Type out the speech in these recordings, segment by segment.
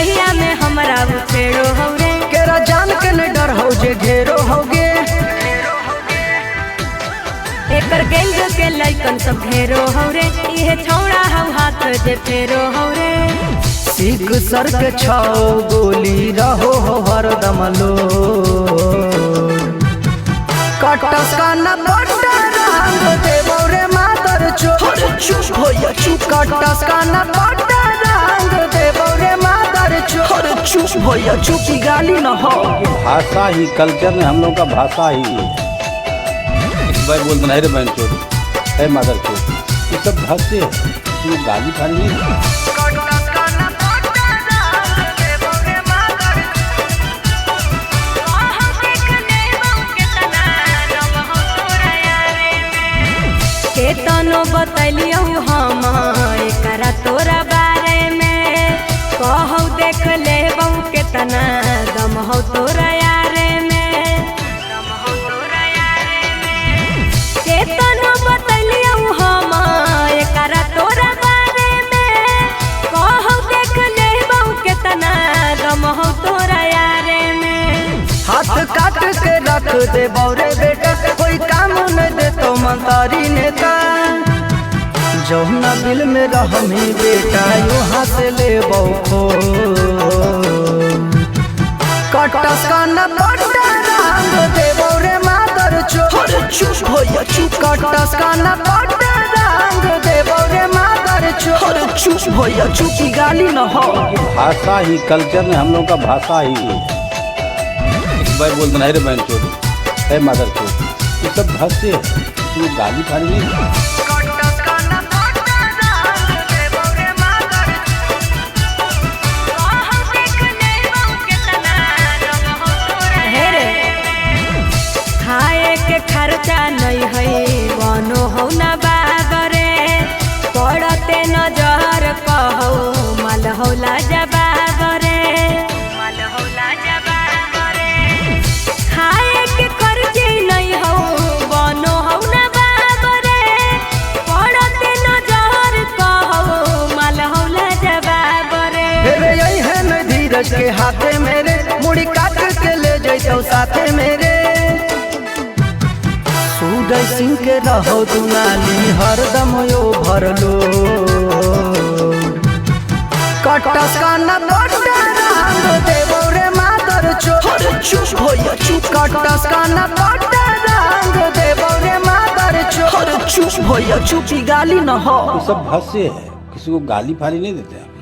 रहिया में हमरा उछेड़ो हो रे। केरा जान के न डर हो जे घेरो होगे। एकर गैंग के लइकन सब घेरो हो रे। इहे छौड़ा हौ हाथ जे फेरो हो रे। सीख सर के छाओ गोली रहो हो हरदम लो। कटस का न पट्टा रंग देबो रे मादर चोर। चुप होया चुप। कटस का न पट्टा रंग देबो रे मादर चोर। चुप होया चुप की गाली न हो। भाषा ही कल्चर में हम लोग का भाषा ही भाई बोलते नहीं रे बहन चोर है मादर चोर ये सब भाषे है गाली खाली नहीं। केतनो बतलियो हम एकरा तोरा बारे में। कहौ देख ले बहु केतना दम हो तोरा यारे में। केतनो बतलियो हम एकरा तोरा बारे में। कहौ देख ले बहु केतना दम हो तोरा यारे में। हाथ काट के रख दे बौरे बेटा कोई काम न दे तो मंतारी नेता। जौना बिल में रहमी बेटा यहाँ से ले बौखो। कटस का न पट्टा रंग दे बौरे मादर चोर। चुप होया चुप। कटस का न पट्टा रंग दे बौरे मादर चोर। चुप होया चुप की गाली न हो। भाषा ही कल्चर में हम लोग का भाषा ही भाई बोलते नहीं रे बहन चोर है मादर चोर ये सब भाषे है गाली खाली नहीं। खाए के खर्चा नहीं है वनो हो न बाबरे। पड़ते नजर कहो माल होला जबाबरे। खाए के खर्चे नहीं हो वनो हो न बाबरे। पड़ते नजर कहो माल होला जबाबरे। यही है न धीरज के हाथे मेरे मुड़ी काट के ले जैतो साथे मेरे। सूरज सिंह के रहो दुनाली हरदम यो भरलो। कटस का न पट्टा रंग देबो रे मादर चोर। चुप होया चुप। कटस का न पट्टा रंग देबो रे मादर चोर। चुप होया चुप की गाली न हो। ये सब भाषे है किसी को गाली फाली नहीं देते हैं।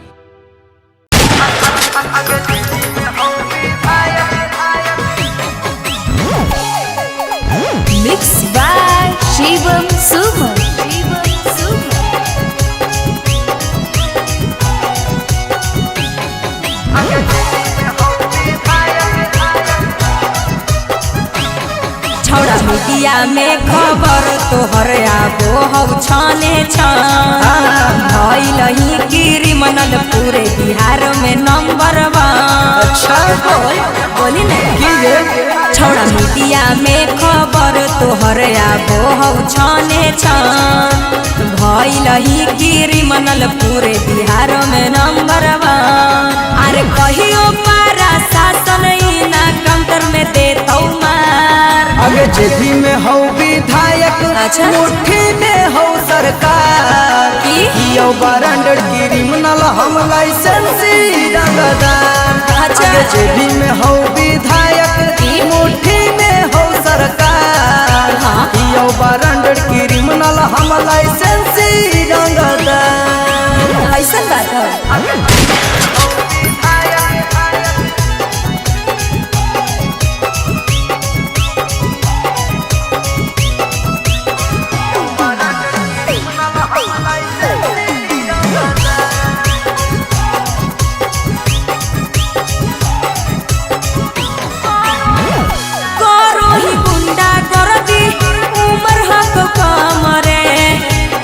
Mixed by Shivam Suman. छौड़ा मीडिया में खबर तोहर आबो हौ छाने छान। भइलही क्रिमिनल पूरे बिहार में नंबर 1। अच्छा बोली ना छौड़ा मीडिया में खबर तोहर आबो हौ छाने छान। भइलही क्रिमिनल पूरे बिहार में नंबर 1। अरे कहियो पारा शासन ना काउंटर में देतौ मार। आगे जेबी में हो विधायक अच्छा। मुट्ठी में हो सरकार। यो बरंडर क्रिमिनल हम लाइसेंसी रंगदार। अच्छा। आगे जेबी में हो विधायक मुट्ठी में हो सरकार। हाँ। यो बरंडर क्रिमिनल हम लाइसेंसी रंगदार। ऐसा बात है।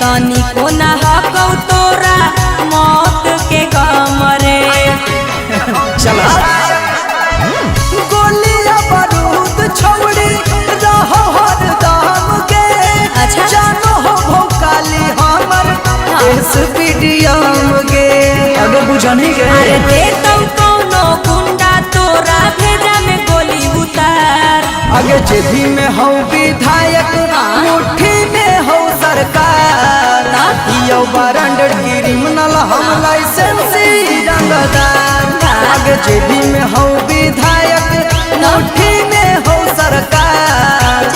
तनी को ना हकौ तोरा मौत के गम रे। चला गोलियां बारूद छोड़ी रहो हर दाम के। अच्छा। जानो हो भोकाली हमर इस वीडियो के। अगर बुझनी के अरे दे तो आगे जेबी में हो विधायक मुट्ठी में हो सरकार यो ब्रांडेड क्रिमिनल हम लाइसेंसी रंगदार आगे जेबी में हो विधायक मुट्ठी में हो सरकार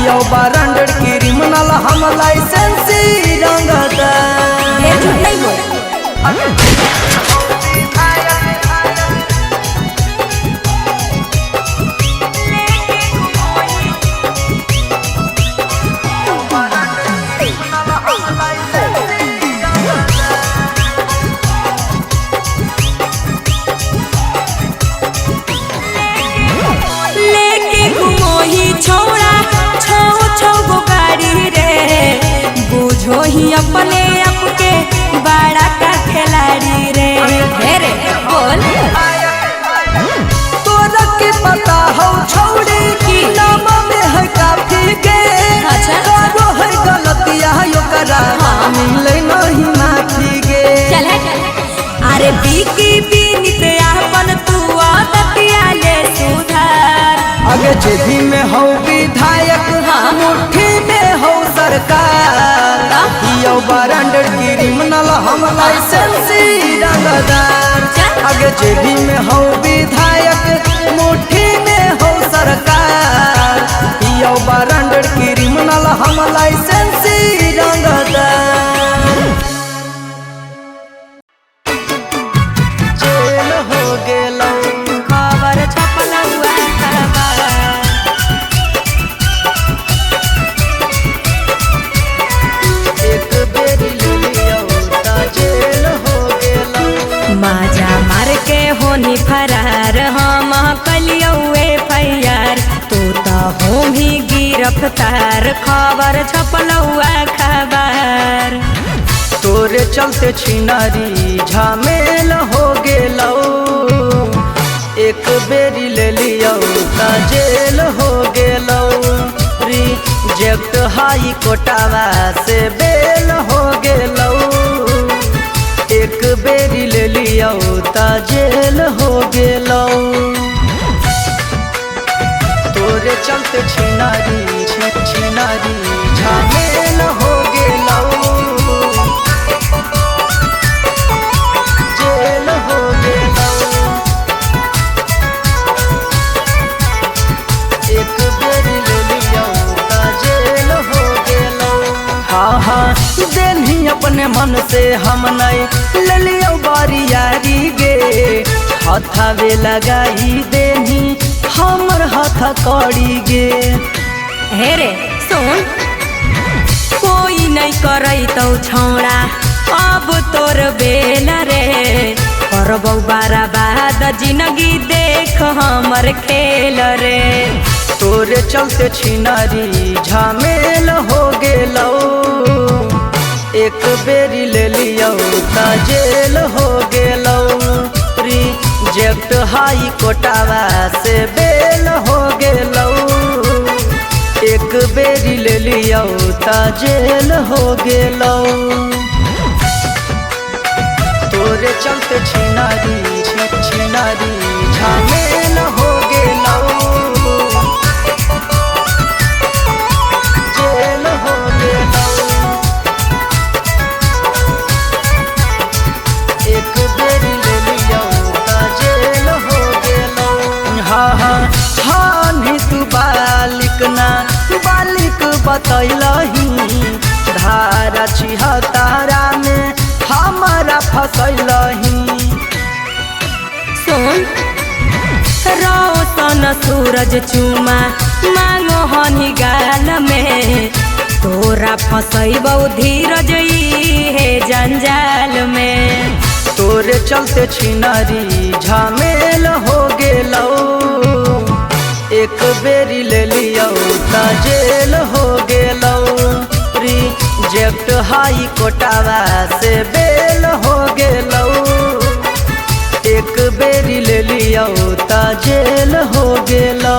यो ब्रांडेड क्रिमिनल हम लाइसेंसी रंगदार ढेर झूठ नहीं बोल। लेके घूमो ही छोड़ा छो छो गो गाड़ी रे बुझो ही अपने आप के बड़ा का खिलाड़ी रे। ढेर बोल। तोरा के पता हो छोड़ी की नाम में है काफी के अच्छा। करो है गलतिया यो करा मिले नहीं माफी गे चल हट। अरे बीकी बीनित अपन तू आदतिया ले सुधार आगे जेबी में हो विधायक मुट्ठी में हो सरकार यो ब्रांडेड क्रिमिनल हम लाइसेंसी रंगदार आगे जेबी में हो विधायक मुट्ठी में हो सरकार यो ब्रांडेड क्रिमिनल हम लाइसेंसी रंगदार जेल हो गेलो खबर छपल हुआ खबर एक बेरी ले लियो ता जेल हो गेलो माजा मार के होनी फरार हम कलियो FIR तू तो हो भी गिरफ्तार खबर छपल हुआ खबर तोरे चलते छिनारी झमेल हो गेलो एक बेरी ले लियो ता जेल हो गेलो रिजेक्ट हाई कोटावा से बेल हो गेलो एक बेरी ले लियो ता जेल हो गेलो तोरे चलते छिनारी छिनारी झमेल हो गेलो जेल हो गेलो एक बेरी ले लियो ता जेल हो गेलो हाँ देनी अपने मन से हम नहीं ले लियो बारी यारी गे हथावे लगाई देनी हमर हाथ कड़ी गे हे रे सुन कोई नहीं करई तो छौड़ा अब तोर बेल रे करबौ बर्बाद जिंदगी देख हमर खेल रे तोरे चलते छिनारी झमेल हो गेलो एक बेरी ले लियो ता जेल हो गेलो रिजेक्ट हाई कोटावा से बेल हो गेलो एक बेरी ले लियो ता जेल हो गेलो तोरे चलते छिनारी छिनारी झमेल हो गेलो जेल हो गेलो एक बेरी ले लियो ता जेल हो गेलो हाँ नहीं तू बालिक ना बालिक बतैलही धारा 76 में हमारा फसैलही सुन रोशन सूरज चुमा मांगो हनी गाल में तोरा फसैबौ धीरज हे जंजाल में तोरे चलते छिनारी झमेल हो गेलो एक बेरी ले लियो ता जेल हो गेलो रिजेक्ट हाई कोटावा से बेल हो गेलो एक बेरी ले लियो ता जेल हो गेलो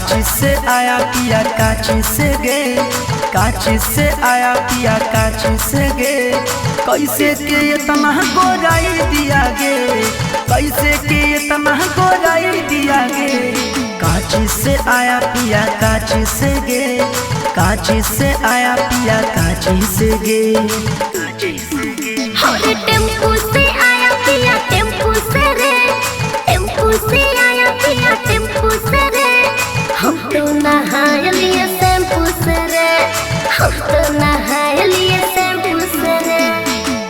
काची से आया पिया काची से गे, काची से आया पिया काची से गे। कैसे के इतना गोराई दिया गे, कैसे के इतना गोराई दिया गे। काची से आया पिया काची से गे, काची से आया पिया काची से गे। अरे टेम्पू से आया पिया टेम्पू से रे, टेम्पू से आया पिया टेम्पू से रे। हम तो नहाय लिए शैम्पू से रे, हम तो नहाय लिए शैम्पू से रे।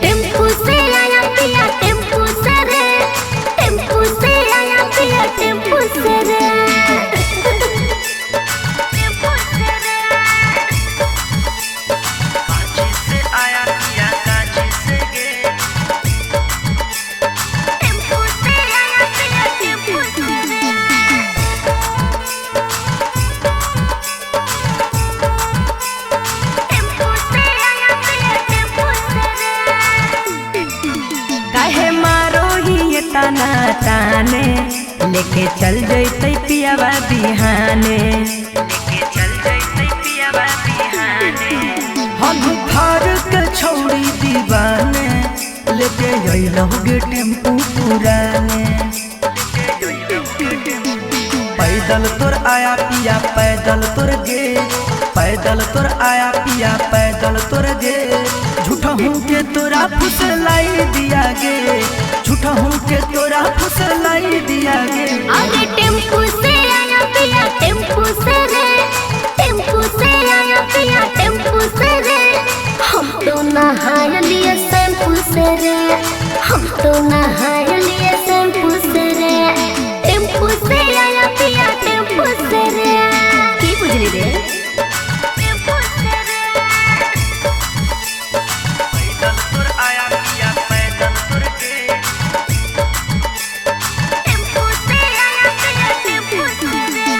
टेम्पू से आया पिया टेम्पू से रे, टेम्पू से आया पिया टेम्पू से रे। ताना ताने लेके चल जैते पियावा बिहाने, लेके चल जैते पियावा बिहाने। हम थार के छौड़ी दीवाने लेके अइलौगे टेम्पू पुराने। पैदल तोर आया पिया पैदल तोर गे, पैदल तोर आया पिया पैदल तोर गे। झूठा हूँ के तोरा फुसलाई दिया गे, झूठा हूँ के तोरा फुसलाई दिया गे। अरे टेम्पू से आया पिया टेम्पू से रे, टेम्पू से आया पिया टेम्पू से रे। हम तो नहाय लिए शैम्पू से रे, हम तो नहाय लिए शैम्पू से रे। टेम्पू से आया पिया टेम्पू से रे। की बुझली रे? टेम्पू से रे। पैदल तोर आया पिया पैदल तोर गे। टेम्पू से आया पिया टेम्पू से रे।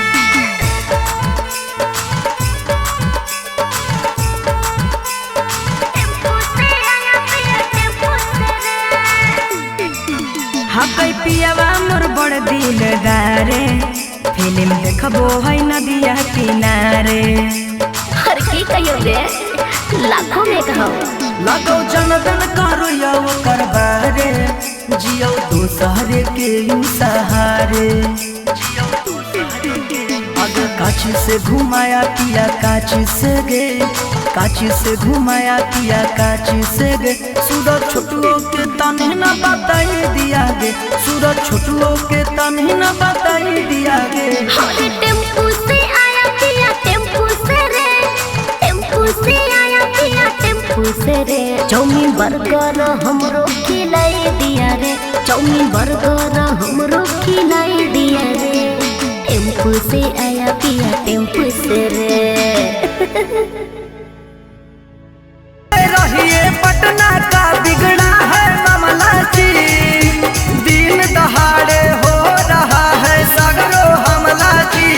टेम्पू से आया पिया टेम्पू से रे। हकै पियावा मोर बड़ दिलदारे, फिल्म देखबो है नदिया किनारे। हर की कहियो रे, लाखों में कहो। लगो जनगण करो यो करबारे, जियो दोसरे के यू सहारे। अगर काची से घुमाया पिया काची से गे, काची से घुमाया पिया काची से गे। सूरज छोटुओ के तने न बताई दिया गे, सूरज छोटुओ के तने न बताई दिया गे। अरे टेम्पू से आया पिया टेम्पू से रे, टेम्पू से आया पिया टेम्पू से रे। चाउमीन बर्गर हमरो खिलाई दिया रे, चाउमीन बर्गर हमरो खिलाई दिया रे। टेम्पू से आया पिया टेम्पू से रे। रहिए पटना का बिगड़ा है मामला जी, दिन दहाड़े हो रहा है सगरो हमला जी।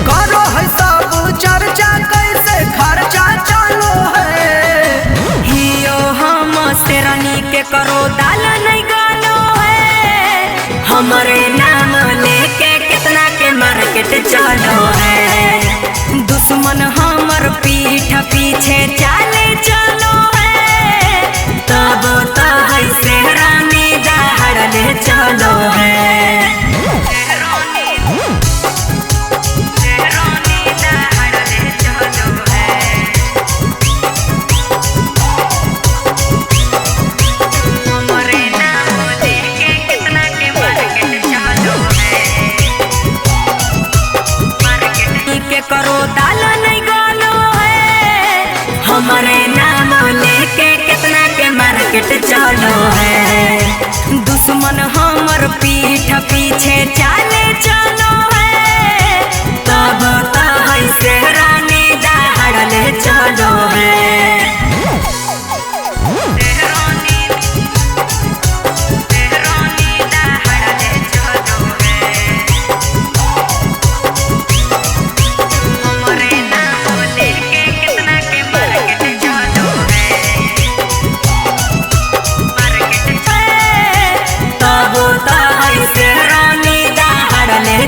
करो है सब चर्चा कैसे खर्चा चलो है। हियो हम शेरनी के करो दाल नहीं गालो है, हमारे नाम लेके कितना के मार्केट चलो है। दुश्मन हमर पीठ पीछे चाले चलो है, तब तो है शेरनी दहाड़ले चलो है। करो दाल नहीं गालो है, हमारे नाम लेके कितना के मार्केट चलो है। दुश्मन हमर पीठ पीछे चाले चलो है, तब तो है शेरनी दहाड़ले चलो है।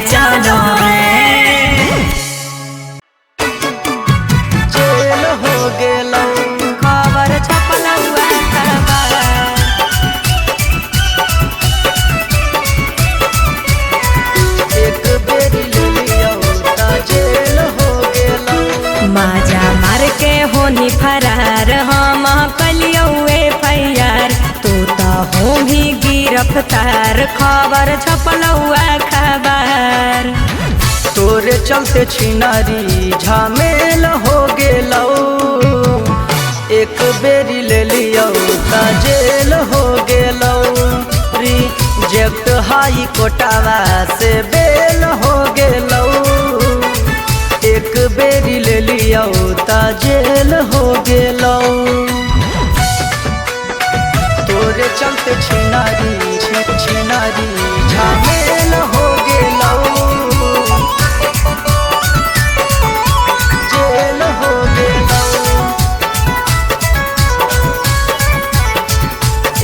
चलो रफ्तार खबर छपलौआ खबर। तोरे चलते छिनारी झमेल हो गेलौ, एक बेरी ले लियो ता जेल हो गेलौ। रिजेक्ट हाई कोटावा से बेल हो गेलौ, एक बेरी ले लियो ता जेल हो गेलौ। तोरे चलते छिनारी छिनारी झमेल हो गेलौ, जेल हो गेलौ।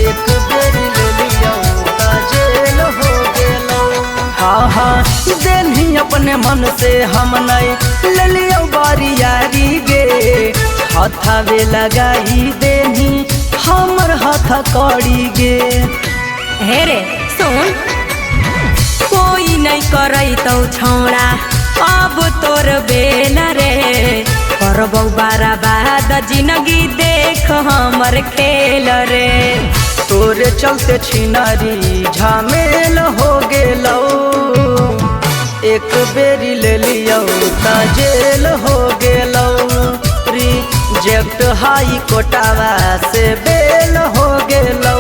एक बेरी ले लियो ता जेल हो गेलौ। हाँ हाँ देनी अपने मन से हम नहीं ले लियो बारियारी गे, हाथावे लगाई देनी हमर हाथ कड़ी गे। हे रे सुन, कोई नहीं करई तो छौड़ा अब तोर बेल रे। करबौ बारा बाद जिंदगी देख हमर खेल रे। तोरे चलते छिनारी झमेल हो गेलौ, एक बेरी ले लियो ता जेल हो गेलौ। रिजेक्ट हाई कोटावा से बेल हो गेलौ,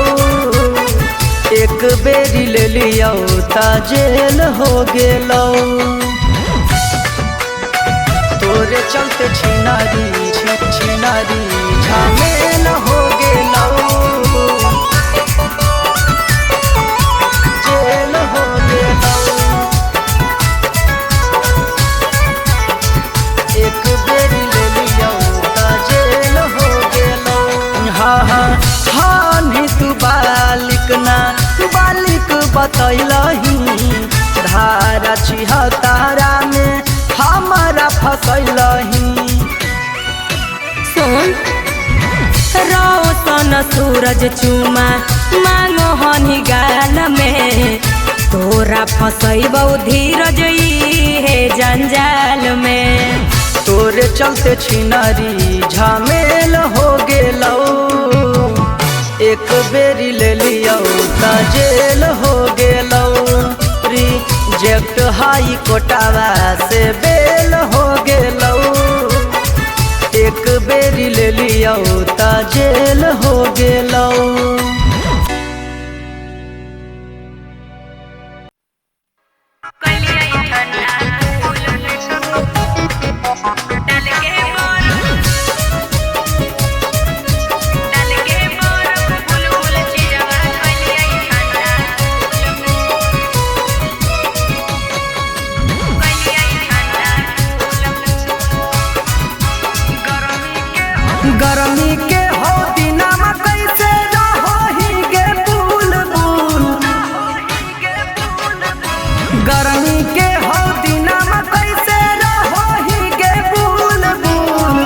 एक बेरी ले लियो ता जेल हो गेलौ। तोरे चलते छिनारी छिनारी झमेल हो गेलौ, जेल हो गेलौ। एक बेरी ले लियो ता जेल हो गेलौ। हाँ हाँ हाँ नहीं तू बालिक ना बालिक बतैलही, धारा 76 में हमारा फसैलही। सुन रोशन सूरज चुमा मांगो हनी गाल में, तोरा फसैबौ धीरज हे जंजाल में। तोरे चलते छिनारी झमेल हो गेलौ, एक बेरी ले लियो ता जेल हो गेलौ। रिजेक्ट हाई कोटावा से बेल हो गेलौ, एक बेरी ले लियो ता जेल हो गेलौ। गर्मी के हो दिनमा कैसे रहोही गे बुलबुल, गर्मी के हो दिनमा कैसे रहोही गे बुलबुल।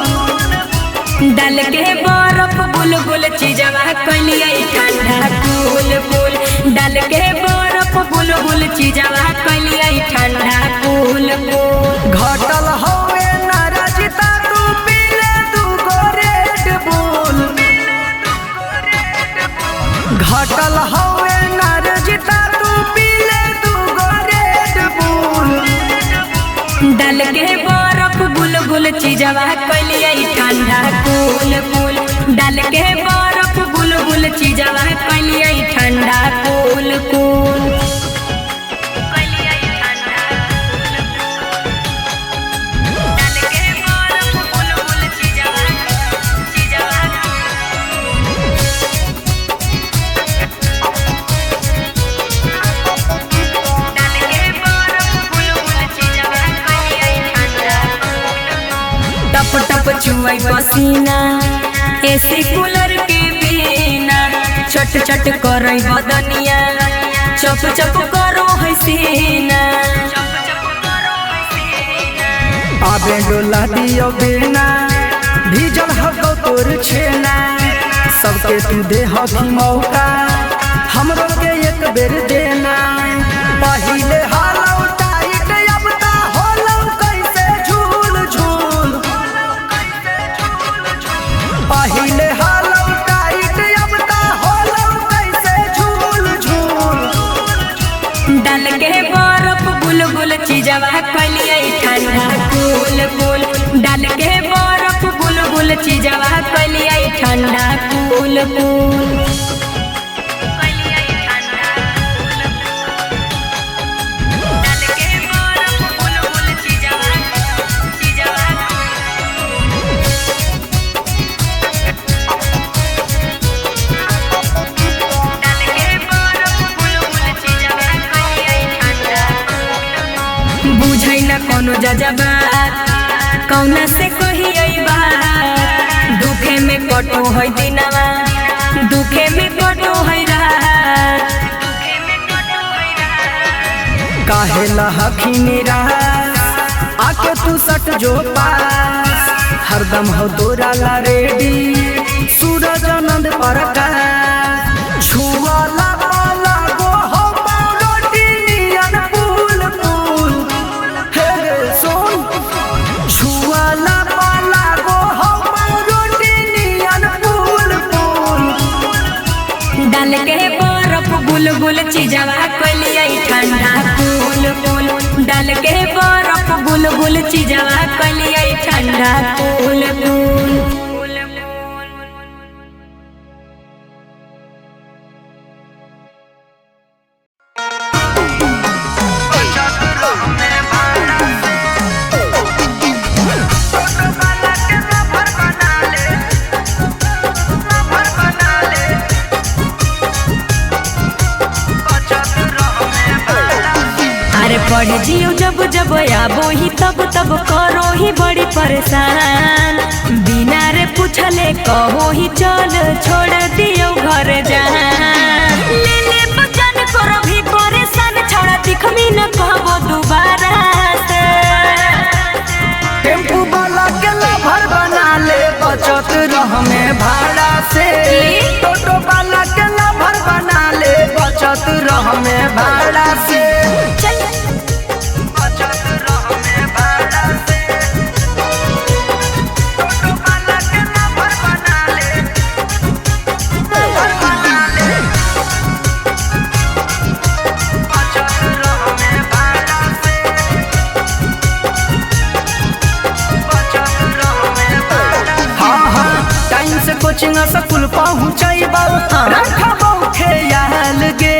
डाल के बर्फ बुलबुल चीजवा कलिए ठंडा कूल कूल। डाल के बर्फ बुलबुल चीजवा कलिए ठंडा कूल कूल। घटल होवे नाराजिता तू पीले दूगो रेड बुल, घटल होवे नाराजिता तू पीले दूगो रेड बुल। डाल के बर्फ बुलबुल चीजवा कलिए ठंडा कूल कूल। डाल के बर्फ बुलबुल चीजवा कलिए ठंडा कूल कूल। टप टप चुआई पसीना एसी कूलर के बिना, चट चट करई बदनिया चप चप करो है सीना। आबे डोला दियो बिना भीजल हगो तोर छेना, सबके तू दे हकी मौका हमरो के एक बेर देना। पहिले हालौ टाइट अब ता होलौ कैसे झूल झूल, पहिले हालौ टाइट अब ता होलौ कैसे झूल झूल। कूल कूल डाल के बर्फ बुलबुल चीजवा कलिया ठंडा कूल कूल कोनो जजबा कौना से कही बात दुखे में कटो है दिनवा दुखे में कटो है रात काहे लहखिनी रात आके तू सट जो पास हरदम हो दोरा ला रेडी सूरज आनंद प्रकाश छुआला वाला गो हो रोटी नियन फूल फूल हे सोन छुआला वाला गो हो रोटी नियन फूल फूल डाल के बर्फ बुलबुल चीजवा कलिया ठंडा कूल कूल डाल के बर्फ बुलबुल चीजवा कलिया ठंडा कूल कूल पढ़ जियो जब जब आबो ही तब तब करो ही बड़ी परेशान बिना रे पूछले कहो ही चल छोड़ दियो घर जान ले ले बचन करो भी परेशान छोड़ दिखमी न कहबो दोबारा से टेम्पू वाला के लभर बना ले बचत रह में भाड़ा से टोटो वाला के लभर बना ले बचत रह में भाड़ा से कोचिंग स्कूल पहुँचैबौ रखबौ ख्याल गे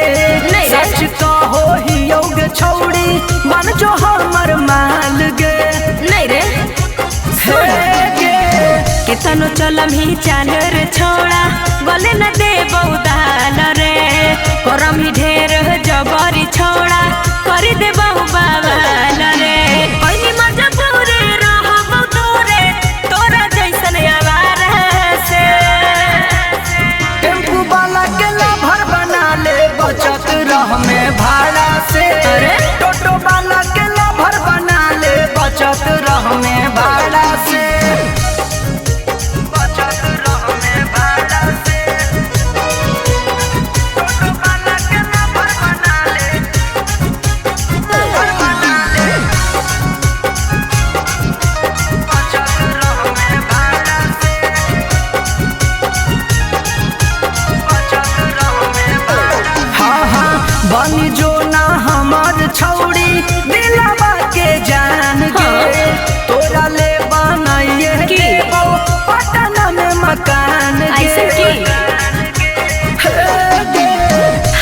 सच कहो ही योग छौड़ी बन जो हमर माल गे नहीं रे गे केतनो चलम ही चाल रे छोड़ा गले न देबौ दाल रे करम ही ढेर जबरी छोड़ा कर देबौ बाबाल रे पहिनी मजबूरी रहबौ दूरे तोरा जैसन आवारा से टेम्पू वाला के लभर बना ले बचत रह में भाड़ा से टोटो वाला के लभर बना ले बचत रह में भाड़ा से बचत रह में भाड़ा से टोटो वाला के लभर बना ले बचत रह में भाड़ा से बनी जो ना हमार छौड़ी दिलवा के जान गे तोरा ले बनाइए देबौ पटना में मकान ऐसे की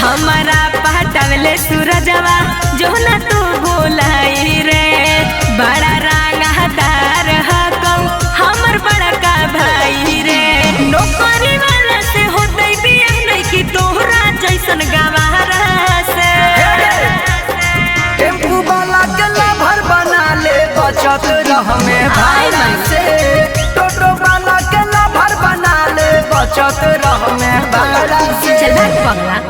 हमारा पहटावले सूरजवा जो न तू बोलाई रे बड़ा रंगदार हकौ हमर बड़ा का भाई रे नौकरी वाला से होतै बियाह नहीं कि तोहरा जैसन गवारा से टेम्पू वाला के लभर बना ले बचत रह में भाड़ा से टोटो वाला के लभर बना ले बचत रह में भाड़ा से चल भाग पगला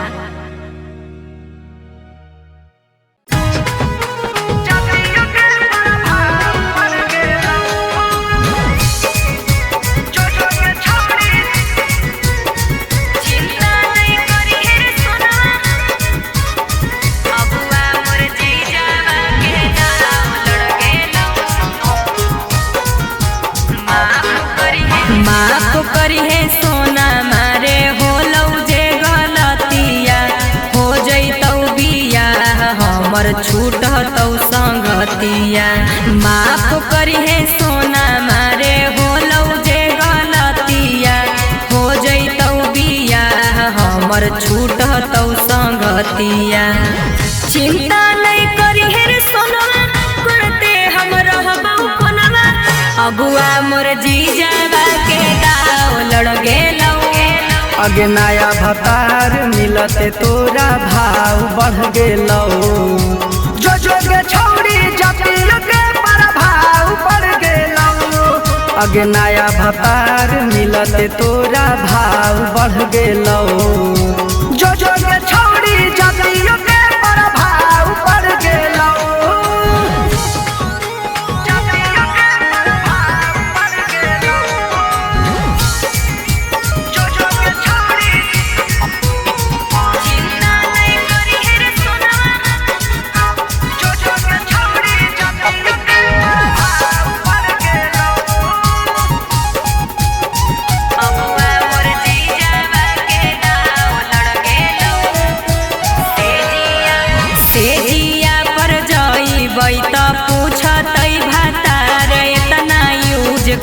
माफ करी है सोना मारे हो लौ जे गलतिया हो जैतौ बिया हमर छूटतौ संगतिया माफ करी है बतिया। चिंता नहीं करी हेर सोनवा करते हम रहबौ कोनवा। अगुआ मोर जीजावा के दाव लड़ गेलौ। अगे नया भतार मिलते तोरा भाव बढ़ गेलौ। जो के छौड़ी जातियों के प्रभाव बढ़ गेलौ। अगे नया भतार मिलते तोरा भाव बढ़ गेलौ। जो के छौड़ी जातियों के प्रभाव बढ़ गेलौ।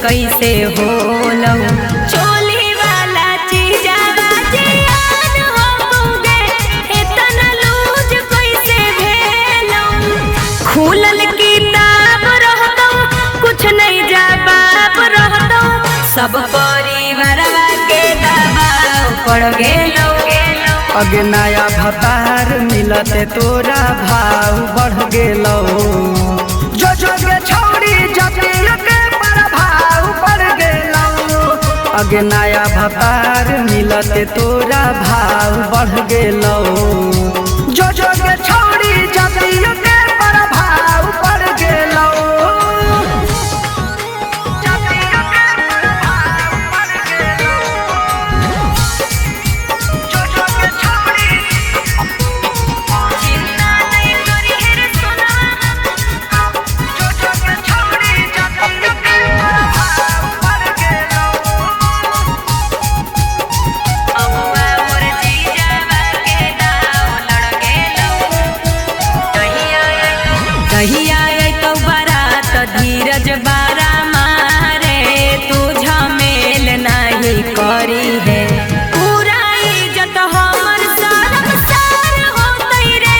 कैसे होलौ चोली वाला चीजावा जियान होगे इतना लूज कैसे भेलौ। खुलल किताब रहतौ कुछ नहीं जवाब रहतौ। सब परिवारवा के दबाव पड़ गेलौ। अगे नया भतार मिलते तोरा भाव बढ़ गेलौ। जो के छौड़ी जातियों के प्रभाव बढ़ गेलौ। अगे नया भतार मिलते तोरा भाव बढ़ गेलौ। जो के छौड़ी जातियों के प्रभाव बढ़ गेलौ। धीरज बारा मारे तू झमेल नहीं करी है। पूरा इज्जत हमर सारम सार होतई रे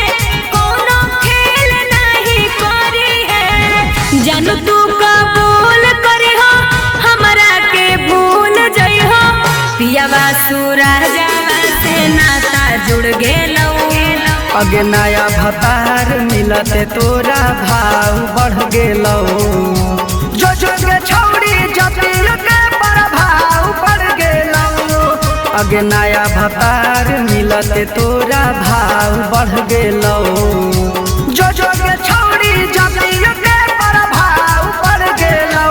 कोनो खेल नहीं करी है। जानू तू कबूल करी हो हमरा के भूल जई हो। पियावा सूरजवा से नाता जुड़ गेलौ। अगे नया भतार मिलते तोरा भाव बढ़ गेलौ। जो के छौड़ी जातियों के प्रभाव बढ़ गेलौ। अगे नया भतार मिलते तोरा भाव बढ़ गेलौ। जो के छौड़ी जातियों के प्रभाव बढ़ गेलौ।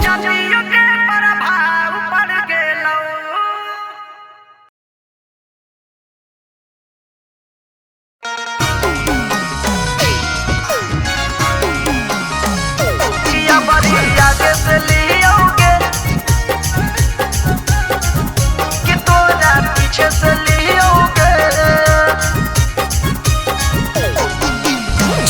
जातियों के प्रभाव बढ़ गेलौ। आगे से लियोगे कि तोरा पीछे से लियोगे।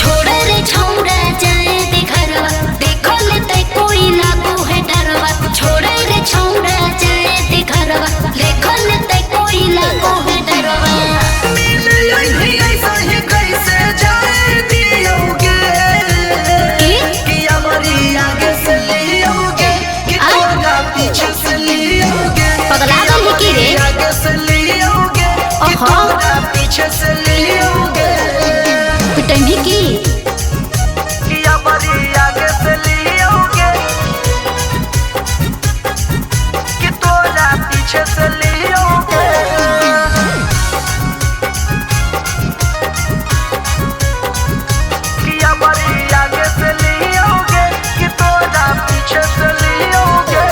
छोड़ रे छोड़ा जाए दे घरवा देखो लेते कोई लागू है डरवा। छोड़ रे छोड़ा जाए दे घरवा देखो लेते कोई लागू है डरवा। ऐसा ही कैसे जाए दियोगे कि हमारी आगे से लियोगे कि तोरा पीछे से लियोगे। पगला गल है की रे आगे से लियोगे कि तोरा पीछे से लियोगे। पिटनी की कि हमारी आगे से लियोगे कि तोरा पीछे से लियोगे। कि हमारी आगे से लियोगे कि तोरा पीछे से लियोगे।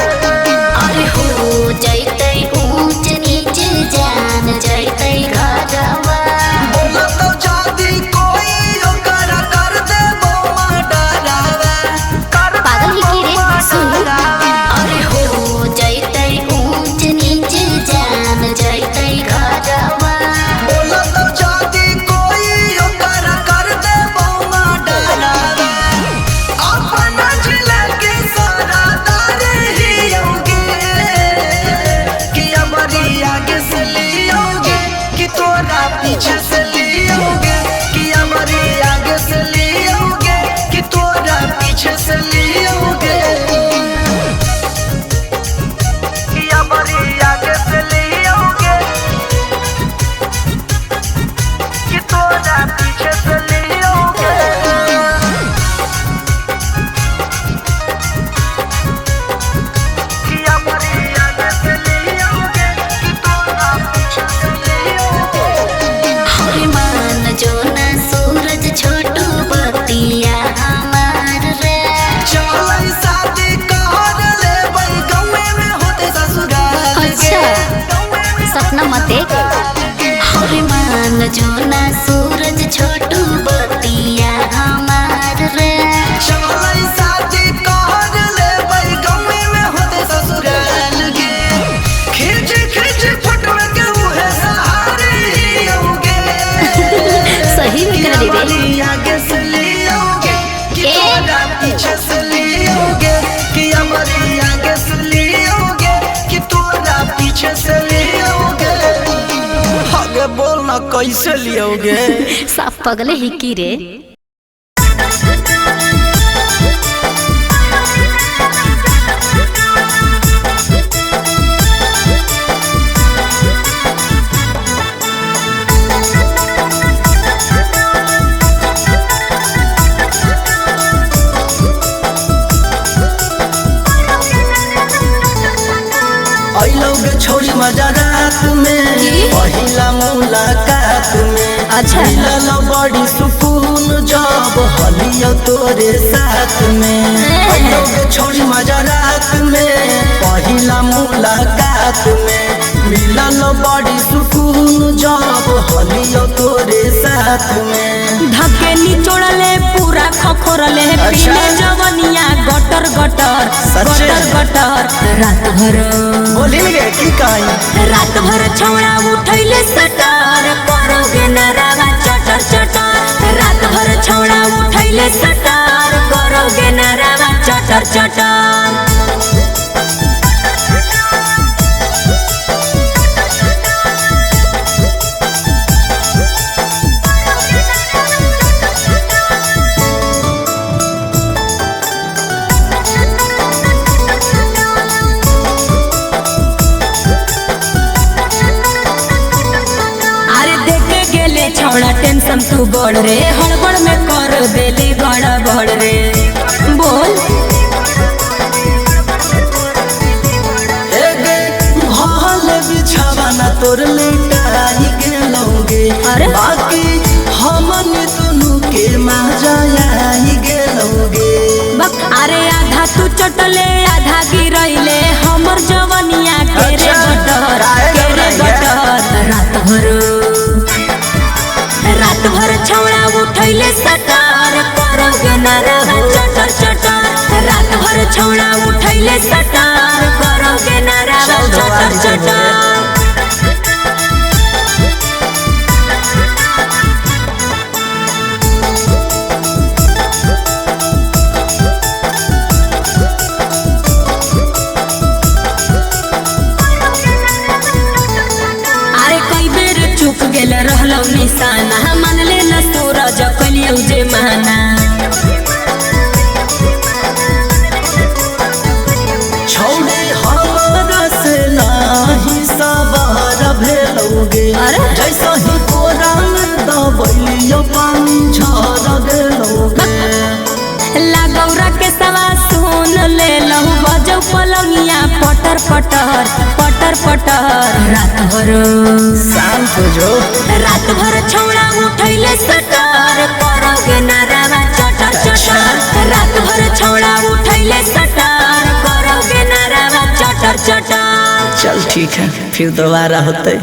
अरे हो जैते ऊंच नीच जान जैते घरवा। बोला तो जाती कोई ओकर पीछे से लियोगे कि हमारी आगे से लियोगे कि तोरा पीछे से लियोगे आगे बोलना कैसे लियोगे साफ पगले ही की रे। छोड़ी मजा रात में पहिला मुलाकात में अच्छा मिलल बड़ी सुकून जब हलियो तोरे साथ में छोड़ी मजा रात में पहिला मुलाकात में मिलल बड़ी सुकून जब हलियो तोरे साथ में धके निचोड़ले पूरा खखोरले पीले जवनिया गटर गटर गटर गटर रात भर बोली रे की काई रात भर छौड़ा उठैले सटर करोगे नरावा चटर चटर रात भर छौड़ा उठैले सटर करोगे नरावा चटर चटर। छौड़ा टेंशन तू बढ़ रे हड़बड़ में कर देले गड़बड़ रे बोल हले बिछावाना तोर लेटाई गेलोगे अरे बाकी हमन दोनों के मजा आई गेलोगे अरे आधा तू चटले आधा गिरैले हमर जवनिया के रे गटर रात भर छौड़ा उठैले सटर करोगे नरावा चटर चटर रात भर छौड़ा उठैले सटर करोगे नरावा चटर चटर। रहलौ निशाना मन ले न सूरज कलियौ जे माना छौड़े हमरा से नाही सवार भेलौगे जैसा ही कोरा में दबलियो पानी झर गेलौगे लागौरा के सवा सुन ले लहु बजौ पलंगिया पटर पटर पटर पटर रात भर शांत हो जो रात भर छौड़ा उठैले सटर करोगे नरावा चटर चटर रात भर छौड़ा उठैले सटर करोगे नरावा चटर चटर। चल ठीक है फिर दोबारा होते।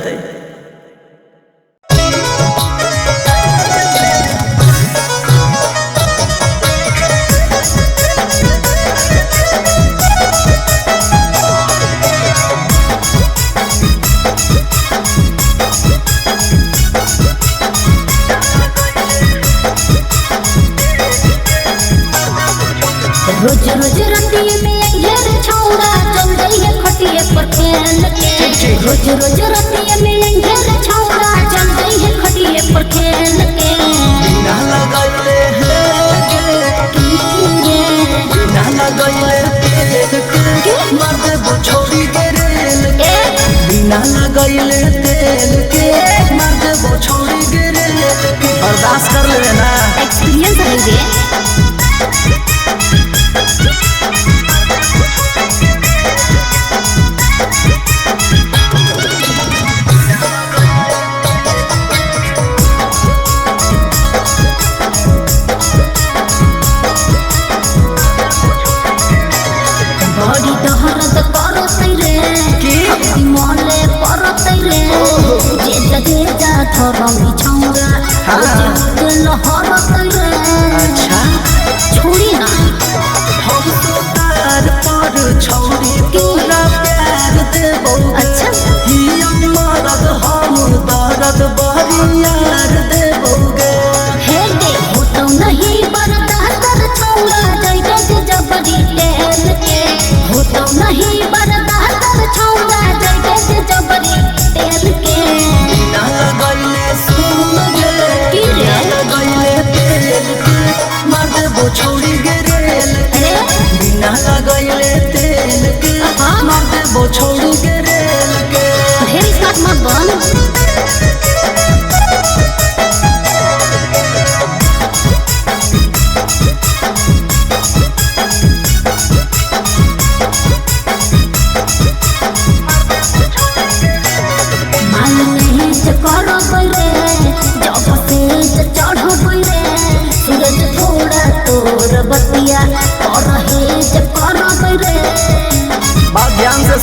रोज रोज रतिये में घेर छौड़ा चल गई है खटिए पर खेल के रोज रोज रतिये में घेर छौड़ा चल गई है खटिए पर खेल के बिना लगैले बिना लगैले तेल के मार दे छोड़ी के रेल के बिना लगैले तेल के मार दे छोड़ी के रेल के बर्दाश्त कर ले ना एक्सपीरियंस है ये बड़ी दहरत करतै रे मोले परतै रे जे जगे जा थरमी छौरा जे लहरतै रे अच्छा छोड़ी ना हम तो तार पर छौरी तोरा प्यार देबौ अच्छा हियन मरद हम दर्द बरियार देबौगे हे दे हो तो नहीं बर्दाश्त कर छौरा जइबे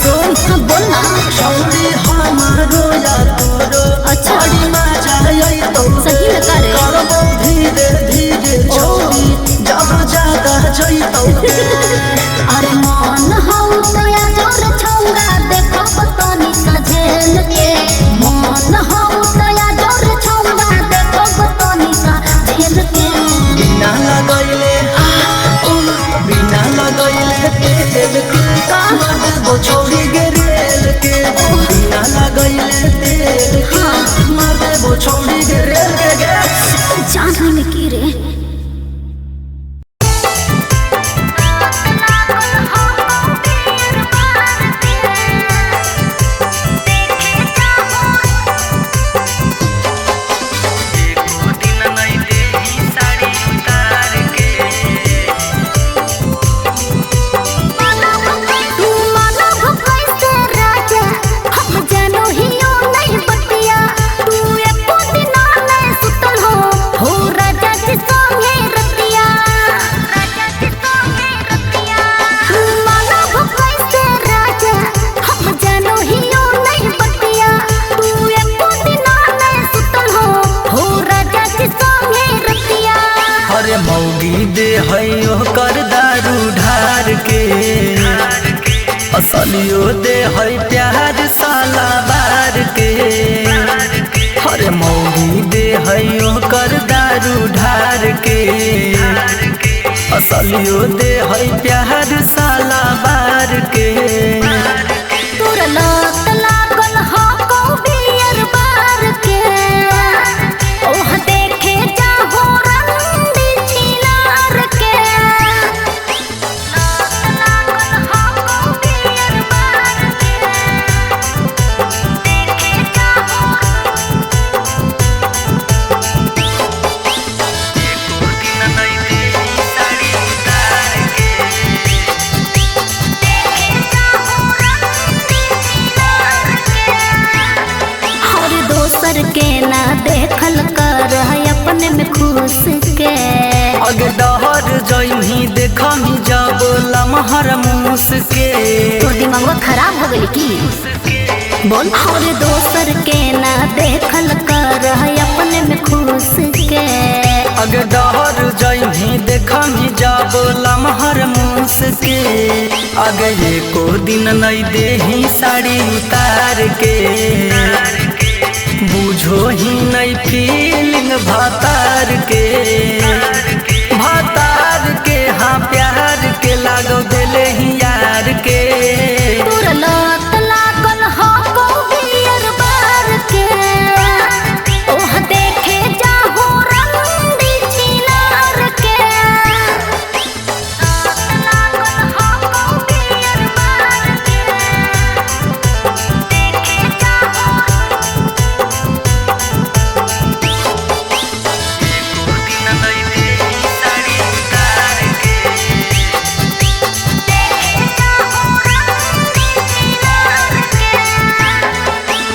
सुन हाँ बोल ना। छौरी हमारो या तोरो अच्छा। बड़ी मजा आई तो सही में का रे? करबो धीरे धीरे छौरी जब ज्यादा जई तो अरे मन हौ तया जोर छौंगा देखो बतनी का झेल के। मन हौ तया जोर छौंगा देखो बतनी का झेल के। बिना लगैले बिना लगैले तेल के मरबो छौरी गे रेल के बिना लगैले तेल के मरबो छौरी गे रेल के जान में की रे। अरे मौगी दे है कर दारू ढार के असलियो दे है प्यार साला बार के। अरे मौगी दे है कर दारू ढार के असलियो दे है प्यार साला बार के। तोरा लत लागल हो को बियर बार के। ओह देखे जाहो रंडी छिनार के। लत लागल हो को बियर बार के। देखे जाहो हर दोसर के ना देखल कर है अपने में खुश के। अगे डहर जइही देखमी जब लमहर मूस के। तोर दिमाग खराब हो गई की? बोल। हर दोसर के ना देखल कर है अपने में खुश के। अगे डहर जइही देखमी जब लमहर मूस के। अगे एको दिन नहीं देही साड़ी उतार के बुझो ही नहीं फीलिंग भातार के। भातार के हाँ प्यार के लागो दिले ही यार के। तोर लत लागल हो को बियर बार के। ओह देखे जाहो रंडी छिनार के। लत लागल हो को बियर बार के। देखे जाहो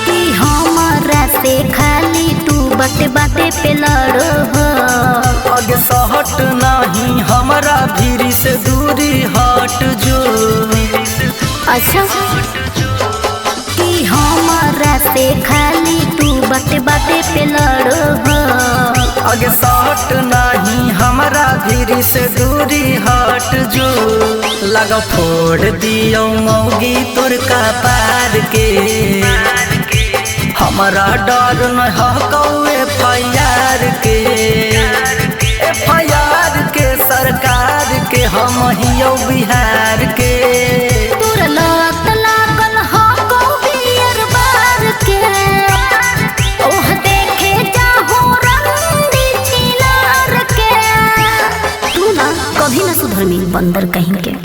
कि हमरा से खाली तू बाते बाते पे लड़ो हो। अगे सहट नहीं हमरा भीरी से दूरी हट जो। अच्छा कि हमरा से खाली तू बाते बाते पे लड़ो हो। अगे सहट नहीं हमरा भीरी से दूरी हट जो। लगा फोड़ दियो मौगी तोर का पार के। हमारा डर न हकौए FIR के। FIR के सरकार के हम हियो बिहार के। तोर लत लागल हो को बियर बार के। ओह देखे जाहो रंडी छिनार के। तू ना कभी ना सुधर में बंदर कहीं के।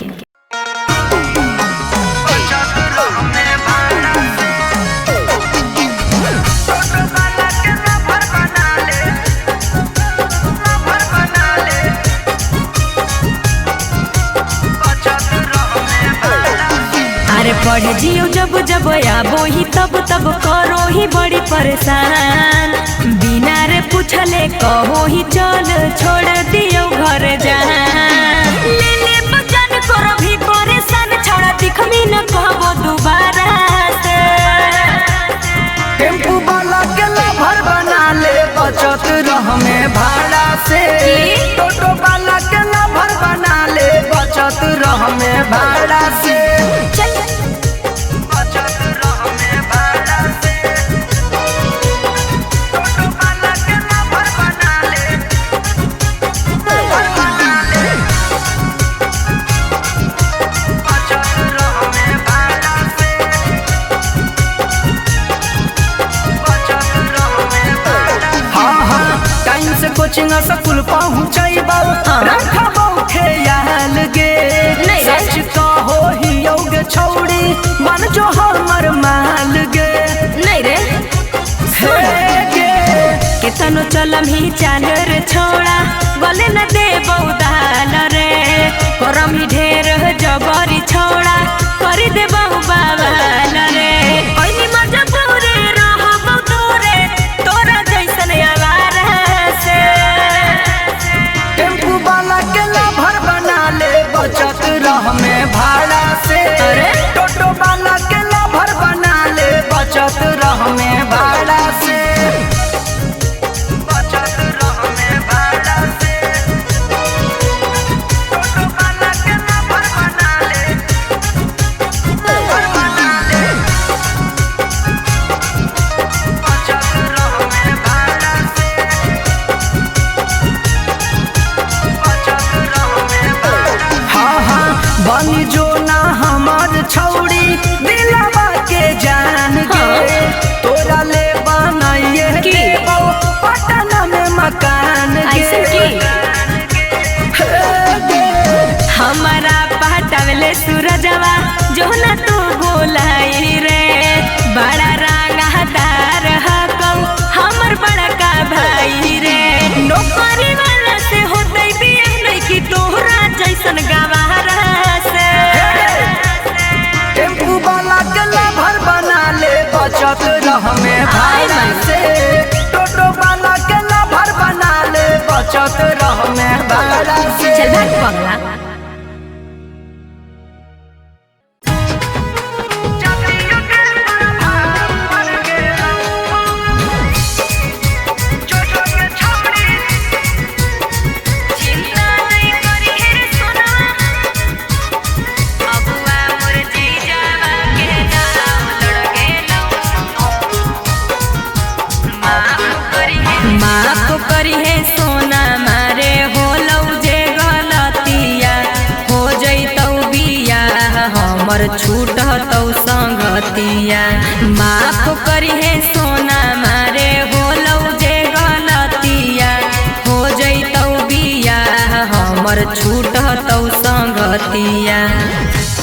अरे पढ़ जियो जब जब आबो ही तब तब करो ही बड़ी परेशान। बिना रे पूछले कहो ही चल छोड़ दियो घर जान। ले ले बचन करो भी परेशान छोड़ा दिखमी न कहबो दुबार। से टोटो वाला के लभर बना ले बचत रह में भाड़ा से बचत रह में भाड़ा से टोटो वाला के लभर बना ले बचत रह में भाड़ा से बचत रह में भाड़ा। हाँ हाँ टाइम से कोचिंग स्कूल पहुँचैबौ रखबौ ख्याल गे सच कहो ही योग छौड़ी बन जो हमर माल गे नहीं रे केतनो चलम ही चाल रे छोड़ा गले न दे बहुदाल रे करम ही ढेर जबरी छोड़ा कर दे बहु बाबाल रे ओइनी मजबूरी रहबौ दूरे तोरा जैसन आवारा से टेम्पू वाला के लभर बना ले बचत रह में भाड़ा से टोटो वाला के लभर बना ले बचत रह में भाड़ा से बचत रह में भाड़ा से टोटो वाला के लभर बना ले बचत रह में भाड़ा से बचत रह में भाड़ा। हाँ हाँ बनी जो ना हमार छौड़ी दिलवा के जान गे तोरा ले बनाइए देबौ पटना में मकान गे हमारा पहटावले सूरजवा जो न तू बोलाई रे बड़ा रंगदार हकौ हमर बड़ा का भाई रे नौकरी वाला से होतै बियाह नहीं कि तोहरा जैसन गवारा से टेम्पू वाला के लभर बना ले बचत रह में भाड़ा से टोटो वाला के लभर बना ले बचत रह में भाड़ा से चल भाग पगला माफ करी है सोना मारे होलौ जे गलतिया हो जैतौ बिया हमर छूटतौ संगतिया माफ करी है सोना मारे होलौ जे गलतिया हो जैतौ बिया हमर छूटतौ संगतिया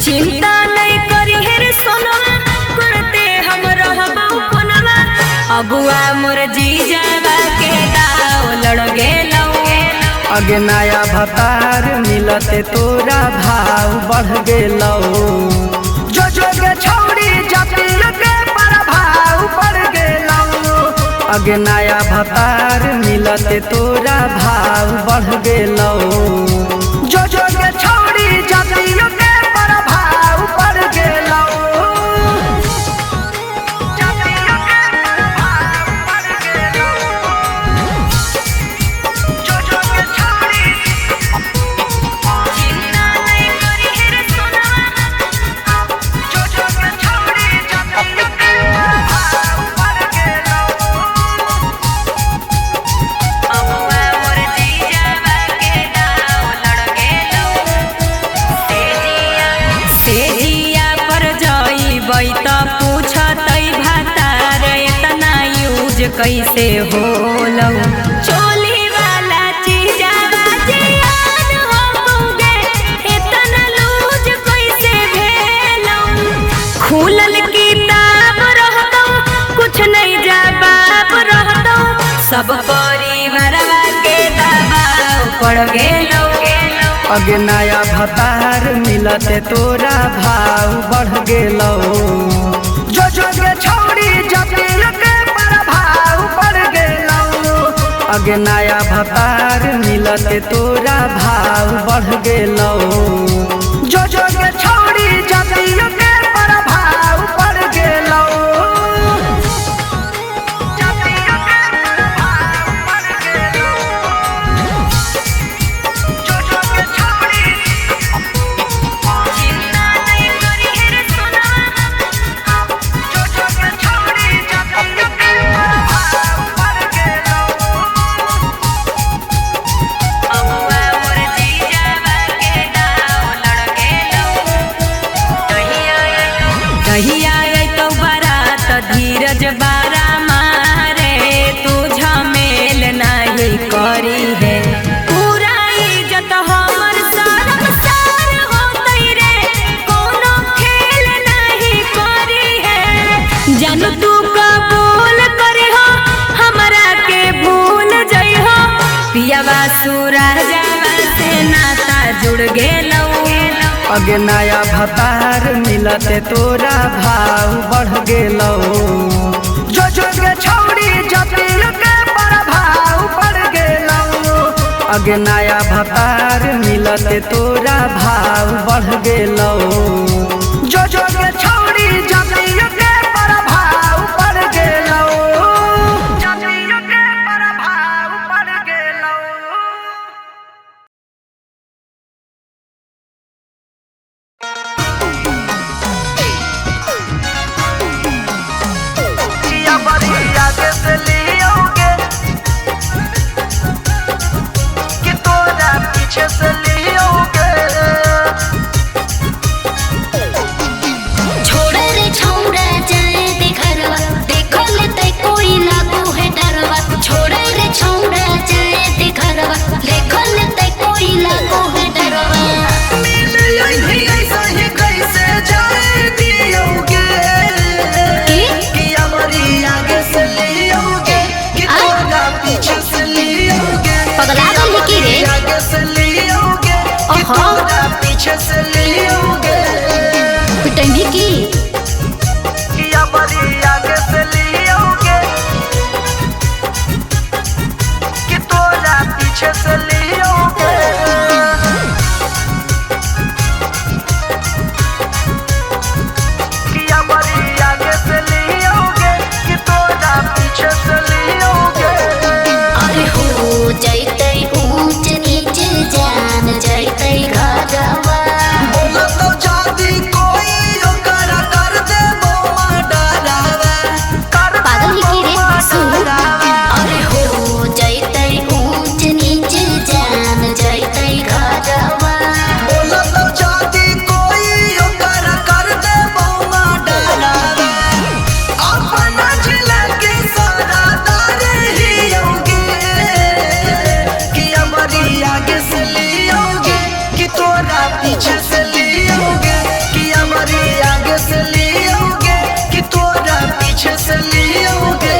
चिंता नहीं करी है रे सोनवा करते हम रहबौ कोनवा अबुआ मोर जीजावा के दाव लड़ गेलौ अगे नया भतार मिलते तोरा भाव बढ़ गेलौ जो के छौड़ी जतिया के प्रभाव बढ़ गेलौ अगे नया भतार मिलते तोरा भाव बढ़ गेलौ जो के छौड़ी जतिया के प्रभाव बढ़ गेलौ कैसे होलौ चोली वाला चीजावा जियान होगे इतना लूज कैसे भेलौ खुलल किताब रहतौ कुछ नहीं जवाब रहतौ सब परिवारवा के दबाव पड़ गेलौ अगे नया भतार मिलते तोरा भाव बढ़ गेलौ जो के छौड़ी जतिया के प्रभाव बढ़ गेलौ अगे नया भतार मिलते तोरा भाव बढ़ गेलौ जो के छौड़ी जतिया के प्रभाव बढ़ गेलौ जतिया के प्रभाव बढ़ गेलौ सूरज बारा मारे तू झमेल नहीं करी है पूरा इज्जत हमर सारम सार होतई रे कोनो खेल नहीं करी है जान तू कबूल करी हो हमरा के भूल जई हो पियावा सूरजवा से नाता जुड़ गेलौ अगे नया भतार मिलते तोरा भाव बढ़ गेलो जो के छौड़ी जतिल के प्रभाव बढ़ गेलो अगे नया भतार मिलते तोरा भाव बढ़ गेलो जो के छौड़ी जतिल के प्रभाव बढ़ गेलो जतिल के प्रभाव बढ़ गेलो छोड़े रे छौड़ा जाए दे घरवा देखो ले ते कोई लागू है डरवा छोड़े रे छौड़ा जाए दे घरवा देखो ले ते कोई लागू है डरवा पगला गई की रे ओहो पीछे से लियोगे पिटंगी की किया बड़ी आगे से लियोगे कि तोरा पीछे से लियोगे किया बड़ी आगे से लियोगे कि तोरा पीछे से लियोगे अरे हो जैते ऊंच नीच जान जैते घरवा बोला तो जादी कोई ओकरा कर दे बोमा डरावा पागल ही की रे सुन अरे हो जैते ऊंच नीच जान जैते घरवा बोला तो जादी कोई ओकरा कर दे बोमा डरावा अपना जिला के सारा दारे ही होगे कि हमारी आगे से लियोगे कि तोरा पीछे से लियोगे कि हमारी आगे से लियोगे कि तोरा पीछे से लियोगे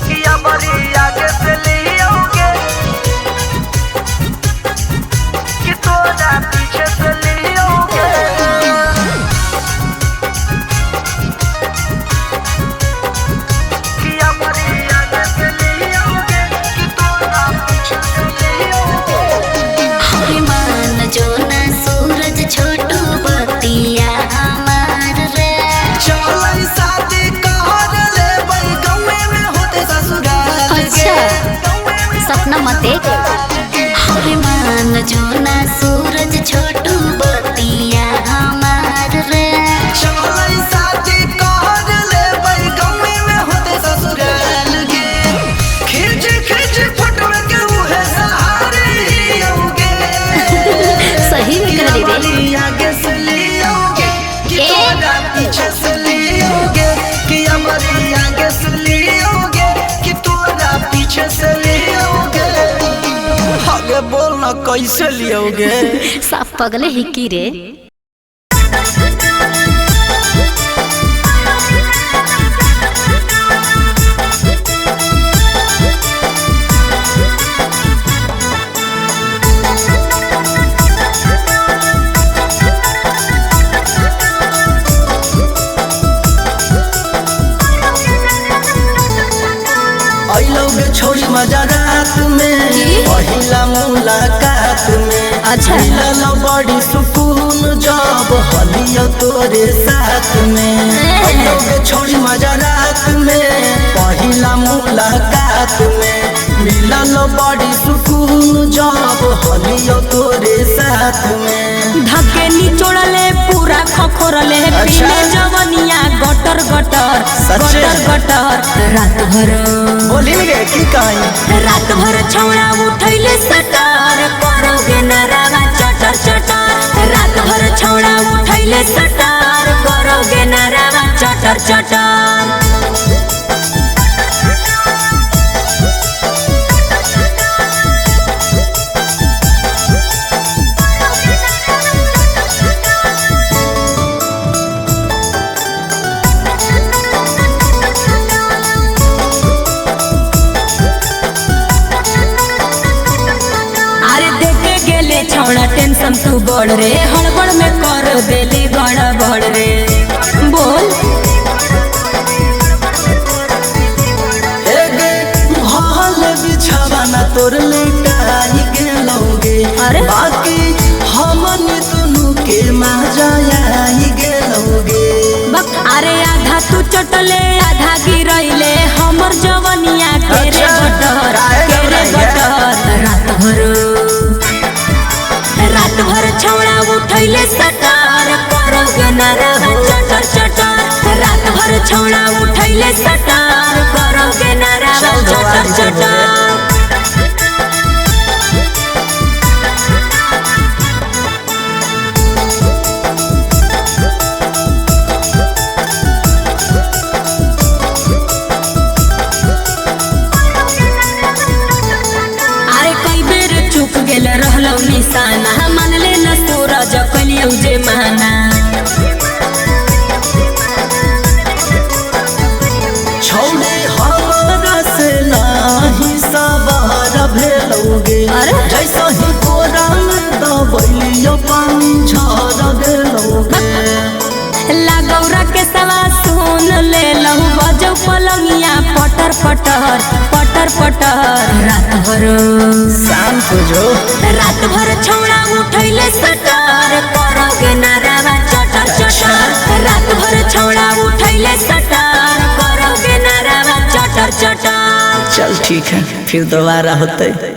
कि हमारी आगे से लियोगे कि तोरा पीछे से लियोगे कि हमारी आगे से लियोगे कि तोरा पीछे से लियोगे हरे मान जो ना सूरज छोटू बतिया हमार रे चलै शादी कहर ले बई गौवे में होते ससुराल अच्छा सपना मत देख हरे मान जो ना सूरज छोटू बतिया हमार रे चलै शादी कहर ले बई गौवे में होते ससुराल गे खिच खिच फटोड़ के उहे सहारे ही होगे सही में कह रे हमारी आगे से लियोगे कि तोरा पीछे से लियोगे कि हमारी आगे से लियोगे कि तोरा पीछे से लियोगे आगे बोलना कैसे लियोगे साफ पगले ही की रे अइलोगे छोड़ी मजा रात में पहिला मुलाकात में अच्छा। मिलल बड़ी सुकून जब हलियो तोरे साथ में अइलोगे छोड़ी मजा रात में पहिला मुलाकात में मिलल बड़ी सुकून जब हलियो तोरे साथ में धके निचोड़ले पूरा खखोरले अच्छा। पीले जवनिया गटर गटर सच्चे? गटर गटर रात भर बोली गे की कहीं रात भर छौड़ा उठैले सटर करोगे नरावा चटर चटर रात भर छौड़ा उठैले सटर करोगे नरावा चटर चटर। अरे देखे गेले छौड़ा टेंशन तू बढ़ रे, हड़बड़ में कर देले गड़बड़ रे। बोल हाल बिछावाना तोर लेटाई गेलोगे, अरे बाकी हमन दुनू के मजाई गेलोगे। अरे आधा तू चटले आधा गिरैले हमर जवनिया के रे बटर के रे बटर। रात भर छौड़ा उठैले सटार करोगे नारा चटर चटर। रात भर छौड़ा उठैले सटार करोगे नारा चटर चटर। गेल रहलौ निशाना मानले न सूरज कलियौ जे माना। छौड़े हमारा से नाही सवार भेलोगे, जैसा ही कोरा में दबैलियो पानी झर गेलोगे। लागौरा के सवा सुन ले लहू बजौ पलंगिया पटर पटर पटर पटर। रात भर शांत हो जो, रात भर छौड़ा उठैले सटर करोगे नारा चटर चटर। रात भर छौड़ा उठैले सटर करोगे नारा चटर चटर। चल ठीक है फिर दोबारा होते।